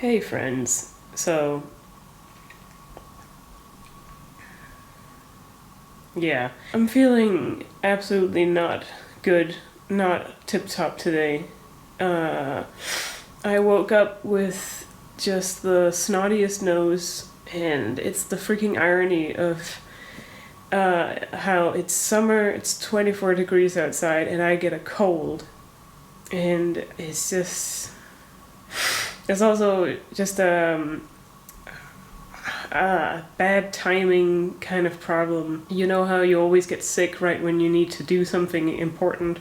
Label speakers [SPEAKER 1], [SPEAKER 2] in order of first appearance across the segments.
[SPEAKER 1] Hey friends, so yeah, I'm feeling absolutely not good, not tip top today. Uh, I woke up with just the snottiest nose, and it's the freaking irony of how it's summer, it's 24 degrees outside, and I get a cold. And it's also just bad timing kind of problem. You know how you always get sick right when you need to do something important?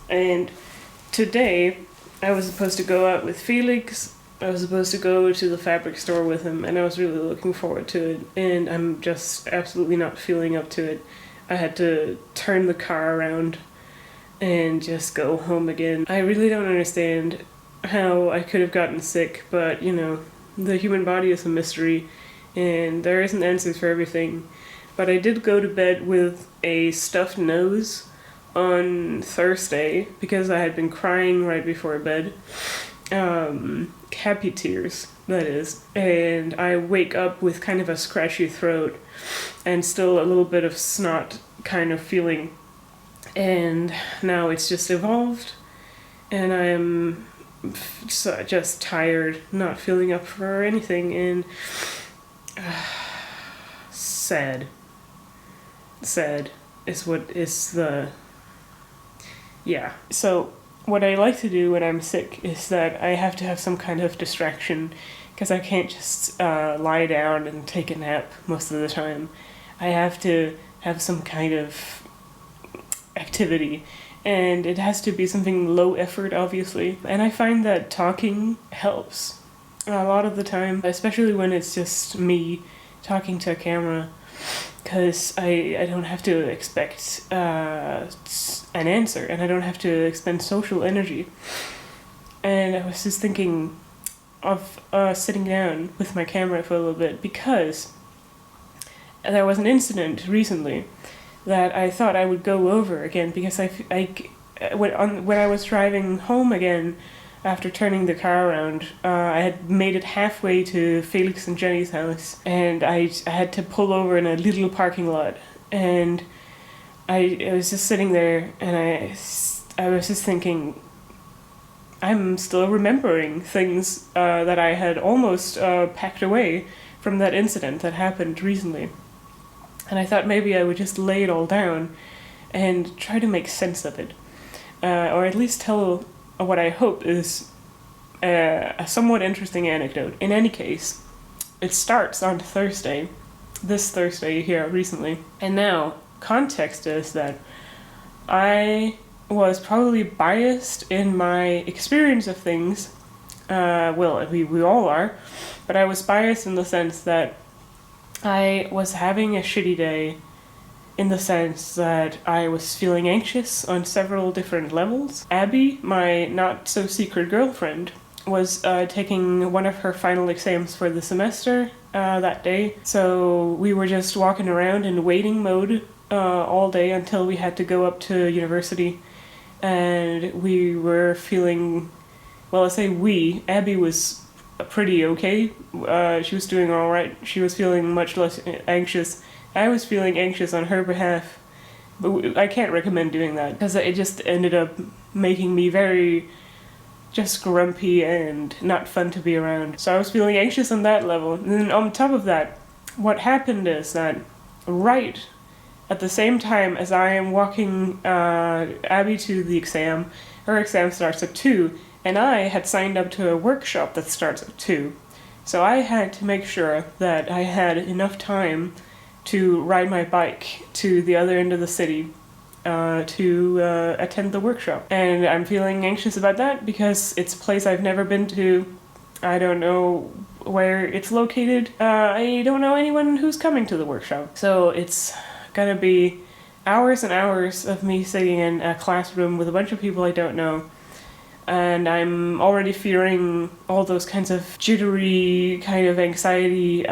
[SPEAKER 1] And today, I was supposed to go out with Felix. I was supposed to go to the fabric store with him, and I was really looking forward to it. And I'm just absolutely not feeling up to it. I had to turn the car around and just go home again. I really don't understand how I could have gotten sick, but the human body is a mystery and there isn't answers for everything. But I did go to bed with a stuffed nose on Thursday because I had been crying right before bed. Happy tears, that is. And I wake up with kind of a scratchy throat and still a little bit of snot kind of feeling. And now it's just evolved, and I'm just tired, not feeling up for anything, and sad. Sad is what is the. Yeah. So, what I like to do when I'm sick is that I have to have some kind of distraction, because I can't just lie down and take a nap most of the time. I have to have some kind of activity, and it has to be something low effort, obviously. And I find that talking helps a lot of the time, especially when it's just me talking to a camera, because I don't have to expect an answer, and I don't have to expend social energy. And I was just thinking of sitting down with my camera for a little bit, because there was an incident recently that I thought I would go over again, because when I was driving home again after turning the car around, I had made it halfway to Felix and Jenny's house, and I had to pull over in a little parking lot, and I was just sitting there, and I was just thinking, I'm still remembering things that I had almost packed away from that incident that happened recently. And I thought maybe I would just lay it all down and try to make sense of it. Or at least tell what I hope is a somewhat interesting anecdote. In any case, it starts on Thursday, this Thursday here recently. And now, context is that I was probably biased in my experience of things. Well, we all are. But I was biased in the sense that I was having a shitty day, in the sense that I was feeling anxious on several different levels. Abby, my not-so-secret girlfriend, was taking one of her final exams for the semester that day. So we were just walking around in waiting mode all day until we had to go up to university. And we were feeling, well, I say we, Abby was pretty okay. She was doing all right. She was feeling much less anxious. I was feeling anxious on her behalf, but I can't recommend doing that, because it just ended up making me very just grumpy and not fun to be around. So I was feeling anxious on that level. And then on top of that, what happened is that right at the same time as I am walking Abby to the exam, her exam starts at 2, and I had signed up to a workshop that starts at 2. So I had to make sure that I had enough time to ride my bike to the other end of the city to attend the workshop. And I'm feeling anxious about that because it's a place I've never been to. I don't know where it's located. I don't know anyone who's coming to the workshop. So it's gonna be hours and hours of me sitting in a classroom with a bunch of people I don't know. And I'm already fearing all those kinds of jittery, kind of anxiety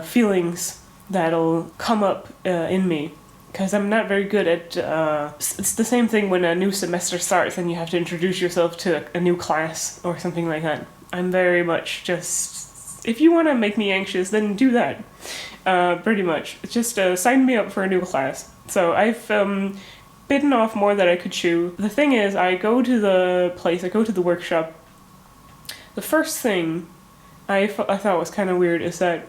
[SPEAKER 1] feelings that'll come up in me. Because I'm not very good at... it's the same thing when a new semester starts and you have to introduce yourself to a new class or something like that. I'm very much just, if you want to make me anxious, then do that. Pretty much. Just sign me up for a new class. So I've bitten off more than I could chew. The thing is, I go to the workshop. The first thing I thought was kind of weird is that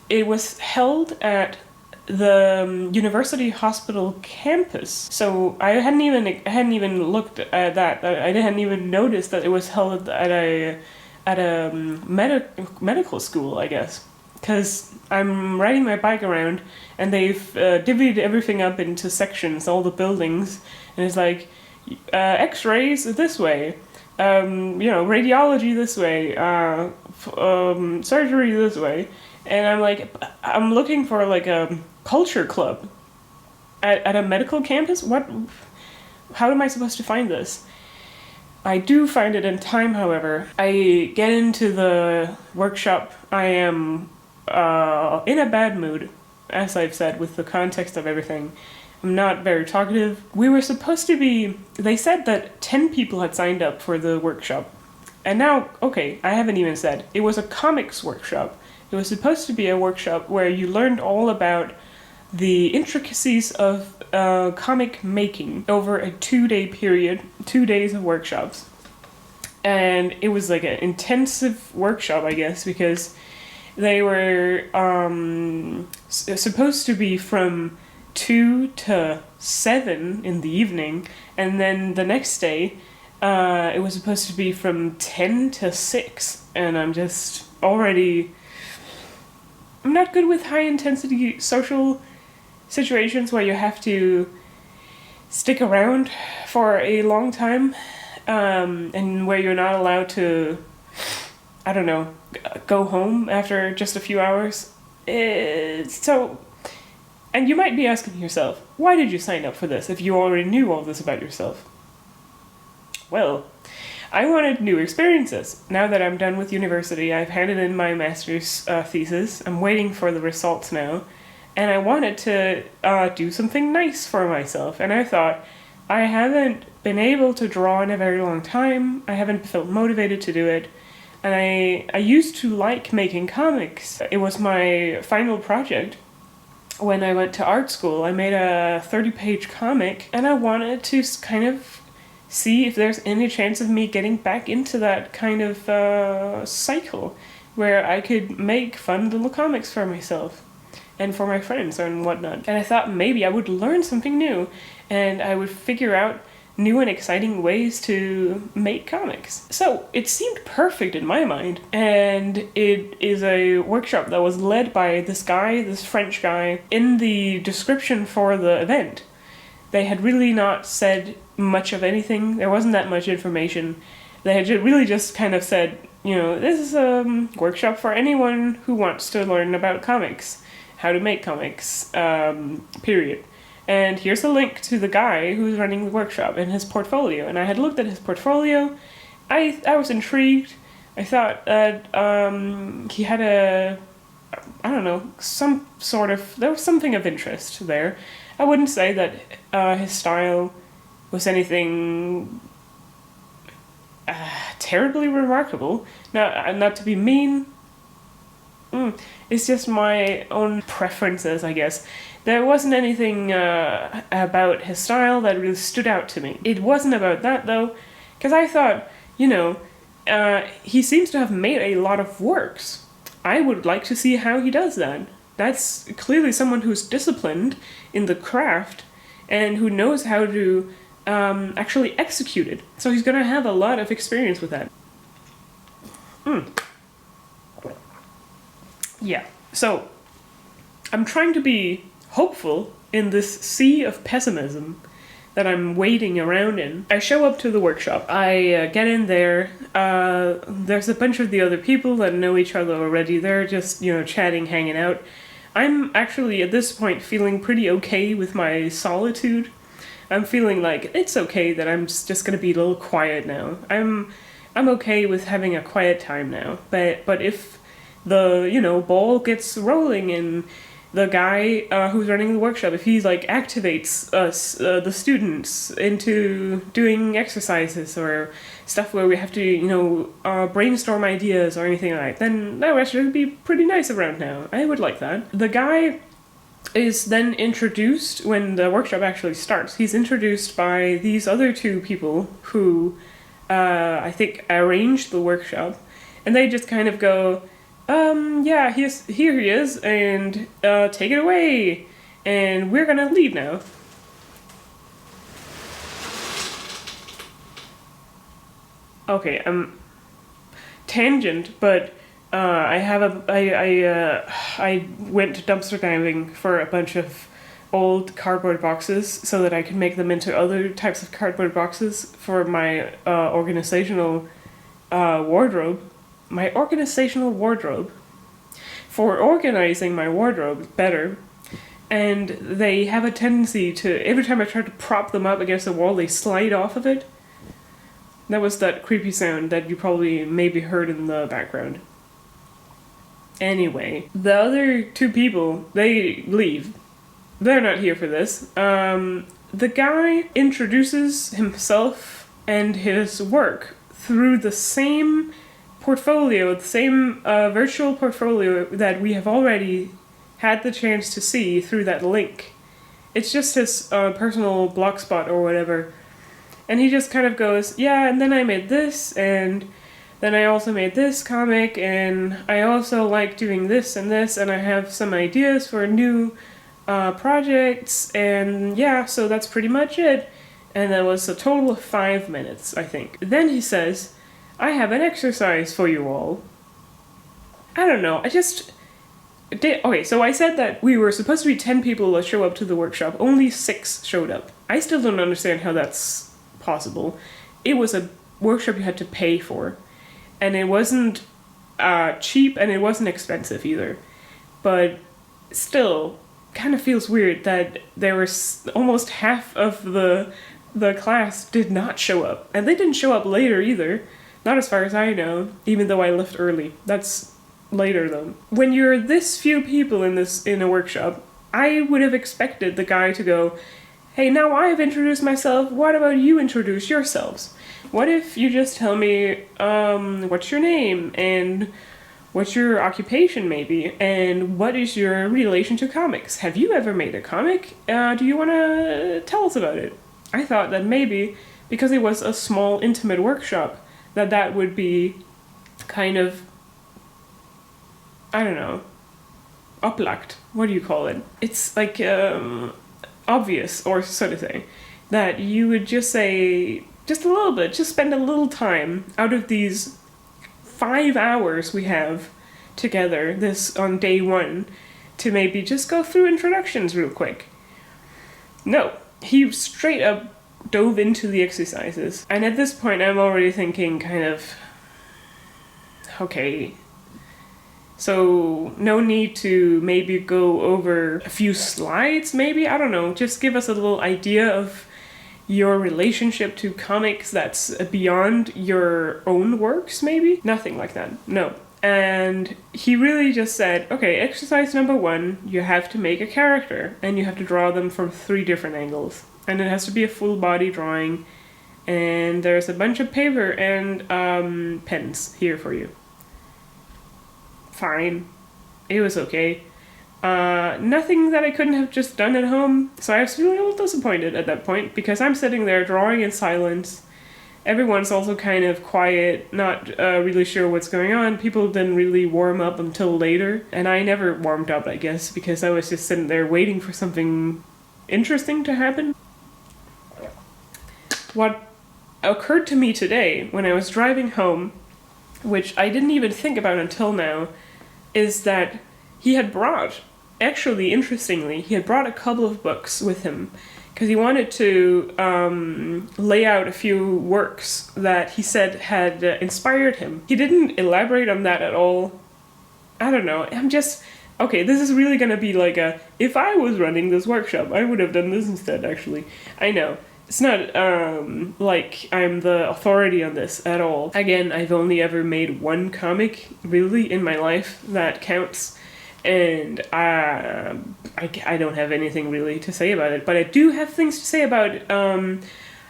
[SPEAKER 1] it was held at the university hospital campus. So I hadn't even looked at that. I hadn't even noticed that it was held at a medical school, I guess. Because I'm riding my bike around, and they've divvied everything up into sections, all the buildings, and it's like, X-rays this way, radiology this way, surgery this way, and I'm like, I'm looking for like a culture club at a medical campus. How am I supposed to find this? I do find it in time, however. I get into the workshop. I am in a bad mood, as I've said, with the context of everything. I'm not very talkative. They said that 10 people had signed up for the workshop. And now, okay, I haven't even said. It was a comics workshop. It was supposed to be a workshop where you learned all about the intricacies of comic making over a 2-day period, 2 days of workshops. And it was like an intensive workshop, I guess, because they were supposed to be from 2 to 7 in the evening, and then the next day it was supposed to be from 10 to 6, and I'm not good with high intensity social situations where you have to stick around for a long time, and where you're not allowed to, I don't know, go home after just a few hours. And you might be asking yourself, why did you sign up for this if you already knew all this about yourself? Well, I wanted new experiences. Now that I'm done with university, I've handed in my master's thesis. I'm waiting for the results now. And I wanted to do something nice for myself. And I thought, I haven't been able to draw in a very long time. I haven't felt motivated to do it. And I used to like making comics. It was my final project. When I went to art school, I made a 30-page comic, and I wanted to kind of see if there's any chance of me getting back into that kind of cycle where I could make fun little comics for myself and for my friends and whatnot. And I thought maybe I would learn something new, and I would figure out new and exciting ways to make comics. So it seemed perfect in my mind, and it is a workshop that was led by this French guy. In the description for the event, they had really not said much of anything. There wasn't that much information. They had really just kind of said, this is a workshop for anyone who wants to learn about comics, how to make comics, period. And here's a link to the guy who's running the workshop and his portfolio. And I had looked at his portfolio. I was intrigued. I thought that he had there was something of interest there. I wouldn't say that his style was anything terribly remarkable. Now, not to be mean, it's just my own preferences, I guess. There wasn't anything about his style that really stood out to me. It wasn't about that, though, because I thought, he seems to have made a lot of works. I would like to see how he does that. That's clearly someone who's disciplined in the craft and who knows how to actually execute it. So he's going to have a lot of experience with that. Yeah, so I'm trying to be hopeful in this sea of pessimism that I'm wading around in. I show up to the workshop. I get in there. There's a bunch of the other people that know each other already. They're just, chatting, hanging out. I'm actually, at this point, feeling pretty okay with my solitude. I'm feeling like it's okay that I'm just gonna be a little quiet now. I'm okay with having a quiet time now. But if the, ball gets rolling and the guy who's running the workshop, if he like activates us, the students, into doing exercises or stuff where we have to, brainstorm ideas or anything like that, then that would actually be pretty nice around now. I would like that. The guy is then introduced when the workshop actually starts. He's introduced by these other two people who I think arranged the workshop, and they just kind of go, yeah, here he is, and take it away, and we're gonna leave now. Okay, tangent, but I went dumpster diving for a bunch of old cardboard boxes so that I could make them into other types of cardboard boxes for my organizational wardrobe. My organizational wardrobe. For organizing my wardrobe better. And they have a tendency to, every time I try to prop them up against the wall, they slide off of it. That was that creepy sound that you probably maybe heard in the background. Anyway, the other two people, they leave. They're not here for this. The guy introduces himself and his work through the same portfolio, the same virtual portfolio that we have already had the chance to see through that link. It's just his personal blogspot or whatever. And he just kind of goes, yeah, and then I made this, and then I also made this comic, and I also like doing this, and I have some ideas for new projects, and yeah, so that's pretty much it. And that was a total of 5 minutes, I think. Then he says, I have an exercise for you all. I don't know, okay, so I said that we were supposed to be 10 people that show up to the workshop. Only 6 showed up. I still don't understand how that's possible. It was a workshop you had to pay for, and it wasn't cheap, and it wasn't expensive either. But still, kind of feels weird that there was almost half of the class did not show up, and they didn't show up later either. Not as far as I know, even though I left early. That's later though. When you're this few people in a workshop, I would have expected the guy to go, hey, now I've introduced myself, what about you introduce yourselves? What if you just tell me, what's your name, and what's your occupation maybe, and what is your relation to comics? Have you ever made a comic? Do you want to tell us about it? I thought that maybe, because it was a small, intimate workshop, that would be kind of, I don't know, upplagt. What do you call it? It's like, obvious, or so to say, that you would just say, just a little bit, just spend a little time out of these 5 hours we have together, this on day 1, to maybe just go through introductions real quick. No, he straight up dove into the exercises, and at this point I'm already thinking kind of, okay, so no need to maybe go over a few slides, maybe? I don't know. Just give us a little idea of your relationship to comics that's beyond your own works, maybe? Nothing like that. No. And he really just said, okay, exercise number 1, you have to make a character, and you have to draw them from 3 different angles. And it has to be a full body drawing, and there's a bunch of paper and pens here for you. Fine. It was okay. Nothing that I couldn't have just done at home, so I was feeling a little disappointed at that point, because I'm sitting there drawing in silence. Everyone's also kind of quiet, not really sure what's going on. People didn't really warm up until later, and I never warmed up, I guess, because I was just sitting there waiting for something interesting to happen. What occurred to me today when I was driving home, which I didn't even think about until now, is that he had brought, actually, interestingly, he had brought a couple of books with him, because he wanted to lay out a few works that he said had inspired him. He didn't elaborate on that at all. I don't know, I'm just, okay, this is really gonna be like a, if I was running this workshop, I would have done this instead, actually. I know. It's not like I'm the authority on this at all. Again, I've only ever made 1 comic, really, in my life that counts. And I don't have anything really to say about it, but I do have things to say about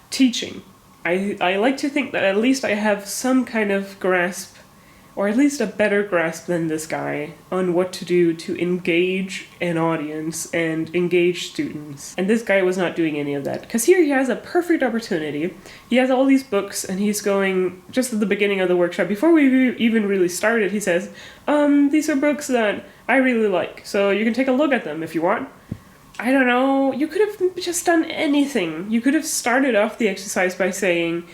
[SPEAKER 1] teaching. I like to think that at least I have some kind of grasp, or at least a better grasp than this guy, on what to do to engage an audience and engage students. And this guy was not doing any of that. Because here he has a perfect opportunity. He has all these books, and he's going, just at the beginning of the workshop, before we even really started, he says, these are books that I really like, so you can take a look at them if you want. I don't know, you could have just done anything. You could have started off the exercise by saying,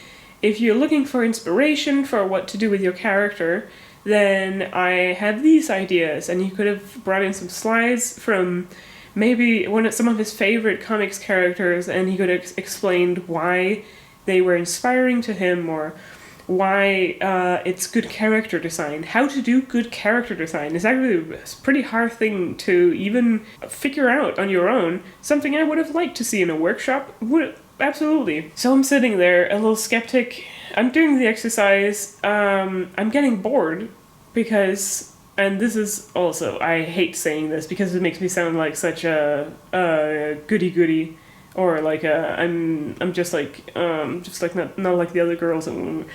[SPEAKER 1] if you're looking for inspiration for what to do with your character, then I have these ideas. And you could have brought in some slides from maybe some of his favorite comics characters, and he could have explained why they were inspiring to him, or why it's good character design. How to do good character design is actually a pretty hard thing to even figure out on your own. Something I would have liked to see in a workshop. Absolutely. So I'm sitting there, a little skeptic. I'm doing the exercise. I'm getting bored because, and this is also, I hate saying this because it makes me sound like such a goody-goody, or like I'm just like not like the other girls. I'm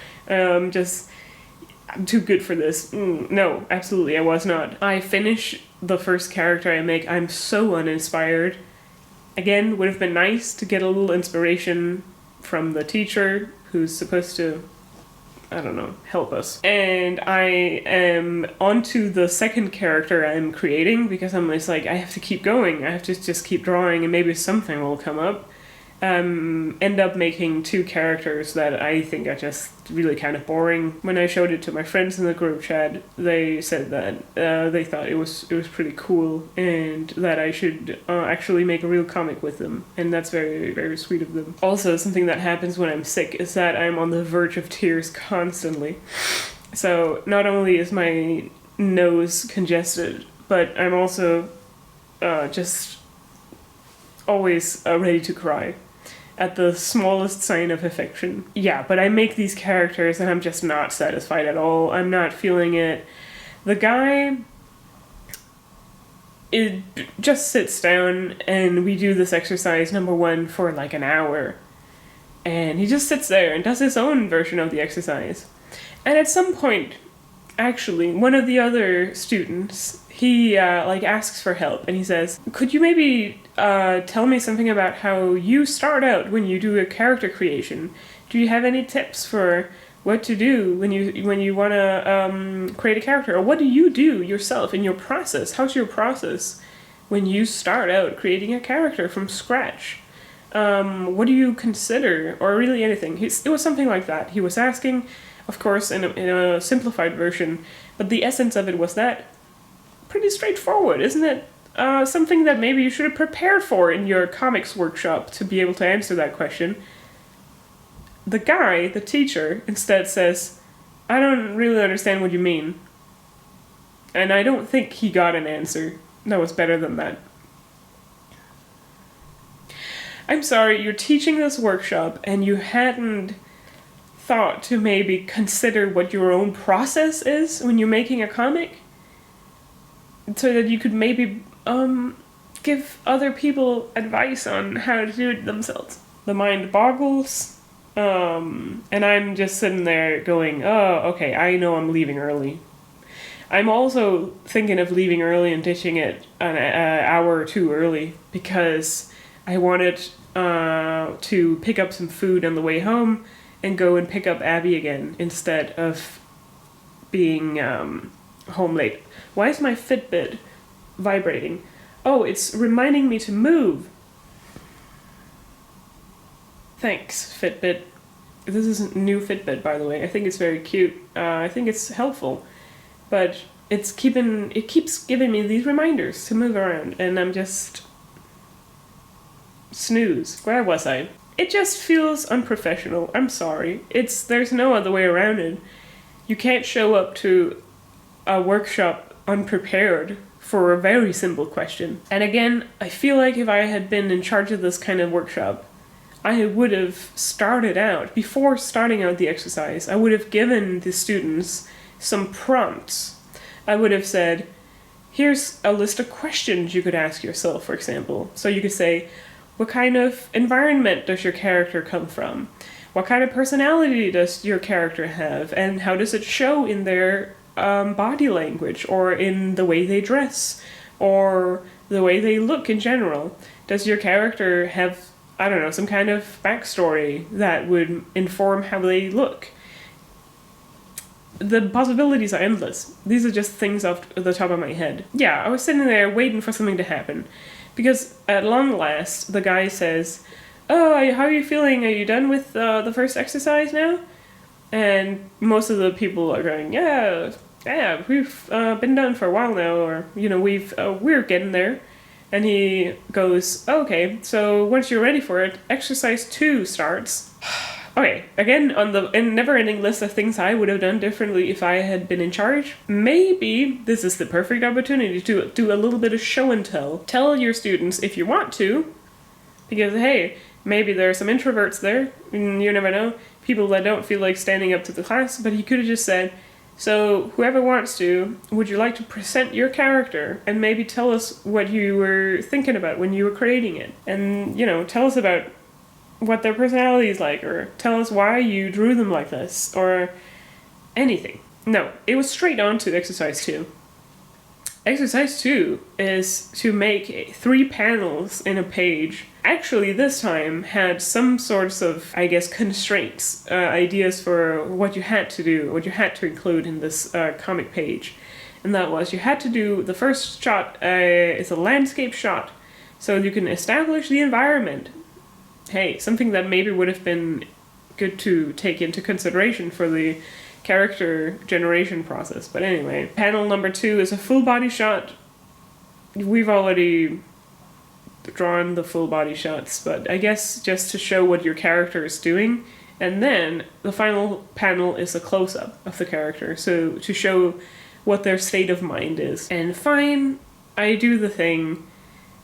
[SPEAKER 1] too good for this. No, absolutely, I was not. I finish the first character I make. I'm so uninspired. Again, would have been nice to get a little inspiration from the teacher who's supposed to, I don't know, help us. And I am onto the second character I'm creating because I'm just like, I have to keep going. I have to just keep drawing and maybe something will come up. End up making two characters that I think are just really kind of boring. When I showed it to my friends in the group chat, they said that they thought it was pretty cool and that I should actually make a real comic with them, and that's very, very sweet of them. Also, something that happens when I'm sick is that I'm on the verge of tears constantly. So not only is my nose congested, but I'm also just always ready to cry at the smallest sign of affection. Yeah, but I make these characters and I'm just not satisfied at all. I'm not feeling it. The guy, it just sits down and we do this exercise, number one, for like an hour. And he just sits there and does his own version of the exercise. And at some point, actually, one of the other students, he asks for help, and he says, could you maybe tell me something about how you start out when you do a character creation? Do you have any tips for what to do when you want to create a character? Or what do you do yourself in your process? How's your process when you start out creating a character from scratch? What do you consider? Or really anything. It was something like that. He was asking, of course, in a simplified version, but the essence of it was that pretty straightforward, isn't it? Something that maybe you should have prepared for in your comics workshop to be able to answer that question. The guy, the teacher, instead says, I don't really understand what you mean. And I don't think he got an answer that was better than that. I'm sorry, you're teaching this workshop and you hadn't thought to maybe consider what your own process is when you're making a comic? So that you could maybe give other people advice on how to do it themselves. The mind boggles, and I'm just sitting there going, oh, okay, I know I'm leaving early. I'm also thinking of leaving early and ditching it an hour or two early because I wanted to pick up some food on the way home and go and pick up Abby again instead of being home late. Why is my Fitbit vibrating? Oh, it's reminding me to move. Thanks, Fitbit. This is a new Fitbit, by the way. I think it's very cute. I think it's helpful. But it keeps giving me these reminders to move around, and I'm just... snooze. Where was I? It just feels unprofessional. I'm sorry. There's no other way around it. You can't show up to a workshop unprepared for a very simple question. And again, I feel like if I had been in charge of this kind of workshop, I would have started out, before starting out the exercise, I would have given the students some prompts. I would have said, here's a list of questions you could ask yourself, for example. So you could say, what kind of environment does your character come from? What kind of personality does your character have? And how does it show in their body language, or in the way they dress, or the way they look in general? Does your character have, I don't know, some kind of backstory that would inform how they look? The possibilities are endless. These are just things off the top of my head. Yeah, I was sitting there waiting for something to happen. Because at long last, the guy says, oh, how are you feeling? Are you done with the first exercise now? And most of the people are going, yeah, we've been done for a while now, or, we're getting there. And he goes, okay, so once you're ready for it, exercise 2 starts. Okay, again, on the never-ending list of things I would have done differently if I had been in charge, maybe this is the perfect opportunity to do a little bit of show and tell. Tell your students if you want to, because, hey, maybe there are some introverts there, and you never know, people that don't feel like standing up to the class, but he could have just said, so whoever wants to, would you like to present your character and maybe tell us what you were thinking about when you were creating it? And, tell us about what their personality is like, or tell us why you drew them like this, or anything. No, it was straight on to exercise 2. Exercise 2 is to make 3 panels in a page. Actually, this time had some sorts of, I guess, constraints, ideas for what you had to do, what you had to include in this comic page. And that was, you had to do, the first shot is a landscape shot, so you can establish the environment. Hey, something that maybe would have been good to take into consideration for the character generation process. But anyway, panel number 2 is a full body shot. We've already drawn the full body shots, but I guess just to show what your character is doing. And then the final panel is a close-up of the character, so to show what their state of mind is. And fine, I do the thing.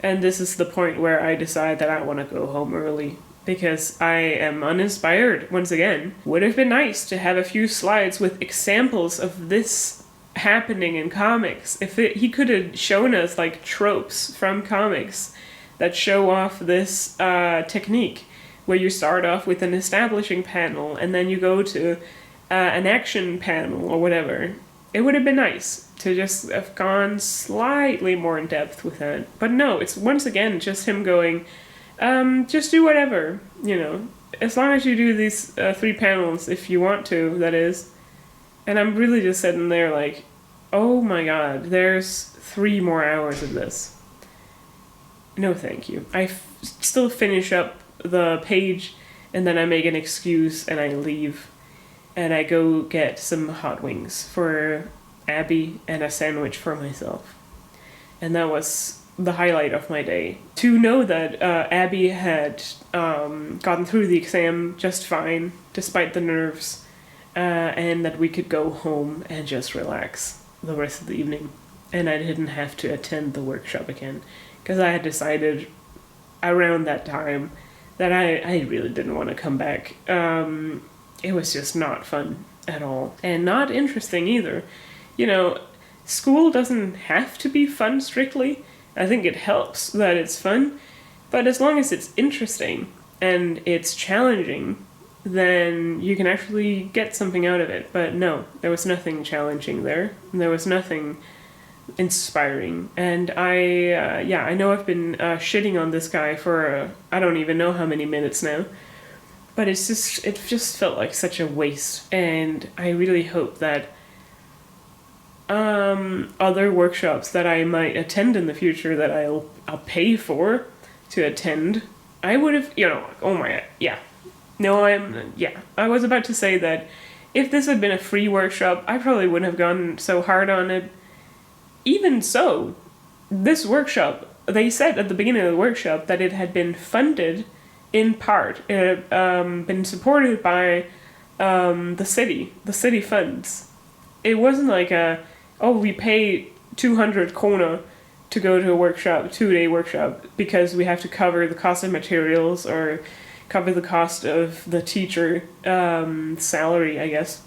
[SPEAKER 1] And this is the point where I decide that I want to go home early, because I am uninspired once again. Would have been nice to have a few slides with examples of this happening in comics. He could have shown us like tropes from comics that show off this technique, where you start off with an establishing panel and then you go to an action panel or whatever. It would have been nice to just have gone slightly more in depth with that. But no, it's once again just him going, just do whatever, as long as you do these 3 panels, if you want to, that is. And I'm really just sitting there like, oh my god, there's 3 more hours of this. No thank you. I still finish up the page, and then I make an excuse and I leave. And I go get some hot wings for Abby and a sandwich for myself. And that was the highlight of my day. To know that Abby had gotten through the exam just fine, despite the nerves, and that we could go home and just relax the rest of the evening. And I didn't have to attend the workshop again, because I had decided around that time that I really didn't want to come back. It was just not fun at all. And not interesting either. School doesn't have to be fun strictly. I think it helps that it's fun. But as long as it's interesting and it's challenging, then you can actually get something out of it. But no, there was nothing challenging there. There was nothing inspiring. And I know I've been shitting on this guy for I don't even know how many minutes now. But it just felt like such a waste, and I really hope that other workshops that I might attend in the future that I'll pay for to attend, I would have, oh my god, yeah. No, I was about to say that if this had been a free workshop, I probably wouldn't have gone so hard on it. Even so, this workshop, they said at the beginning of the workshop that it had been funded in part. It had been supported by the city funds. It wasn't like we pay 200 krona to go to a workshop, 2-day workshop, because we have to cover the cost of materials or cover the cost of the teacher salary, I guess.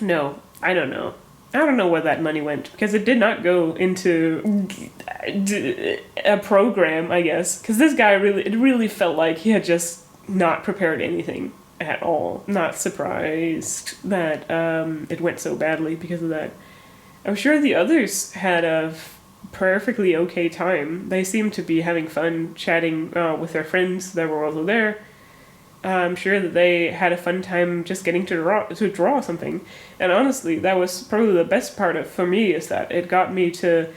[SPEAKER 1] No, I don't know. I don't know where that money went, because it did not go into a program, I guess. Because this guy it really felt like he had just not prepared anything at all. Not surprised that it went so badly because of that. I'm sure the others had a perfectly okay time. They seemed to be having fun chatting with their friends that were also there. I'm sure that they had a fun time just getting to draw something. And honestly, that was probably the best part for me, is that it got me to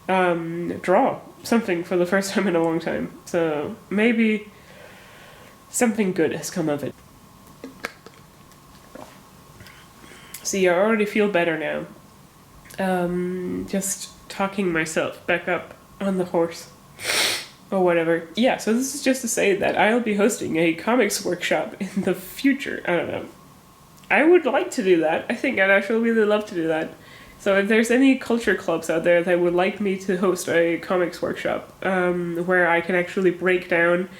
[SPEAKER 1] draw something for the first time in a long time. So maybe something good has come of it. See, I already feel better now. Just talking myself back up on the horse. Or whatever. Yeah, so this is just to say that I'll be hosting a comics workshop in the future. I don't know. I would like to do that. I think I'd actually really love to do that. So if there's any culture clubs out there that would like me to host a comics workshop, where I can actually break down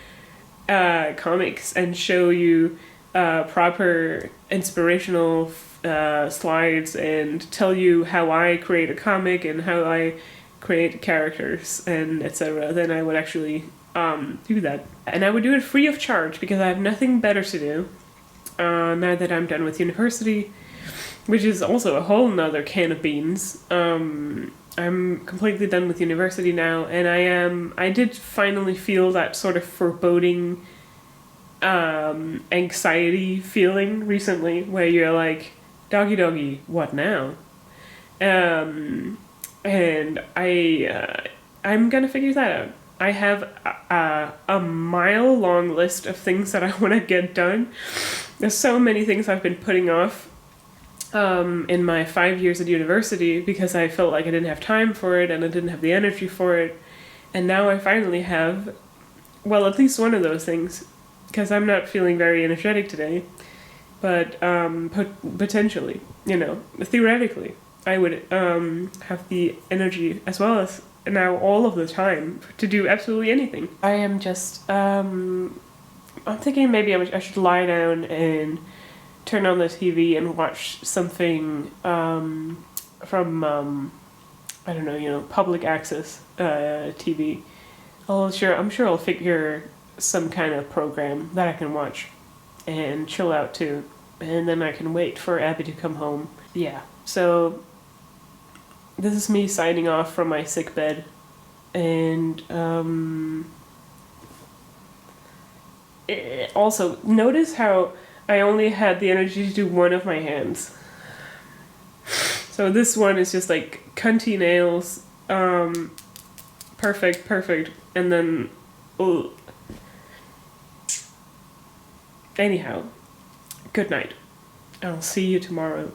[SPEAKER 1] comics and show you proper inspirational slides and tell you how I create a comic and how I create characters and etc., then I would actually do that. And I would do it free of charge, because I have nothing better to do now that I'm done with university, which is also a whole nother can of beans. I'm completely done with university now, and I did finally feel that sort of foreboding anxiety feeling recently, where you're like, doggy, what now? And I'm gonna figure that out. I have a mile-long list of things that I want to get done. There's so many things I've been putting off in my 5 years at university, because I felt like I didn't have time for it and I didn't have the energy for it. And now I finally have, well, at least one of those things, because I'm not feeling very energetic today. But potentially, theoretically, I would have the energy, as well as now all of the time, to do absolutely anything. I am just, I'm thinking maybe I should lie down and turn on the TV and watch something from, I don't know, public access TV. I'm sure I'll figure some kind of program that I can watch and chill out to, and then I can wait for Abby to come home. Yeah, so this is me signing off from my sick bed, and also notice how I only had the energy to do one of my hands. So this one is just like cunty nails, perfect, and then ugh. Anyhow, good night. I'll see you tomorrow.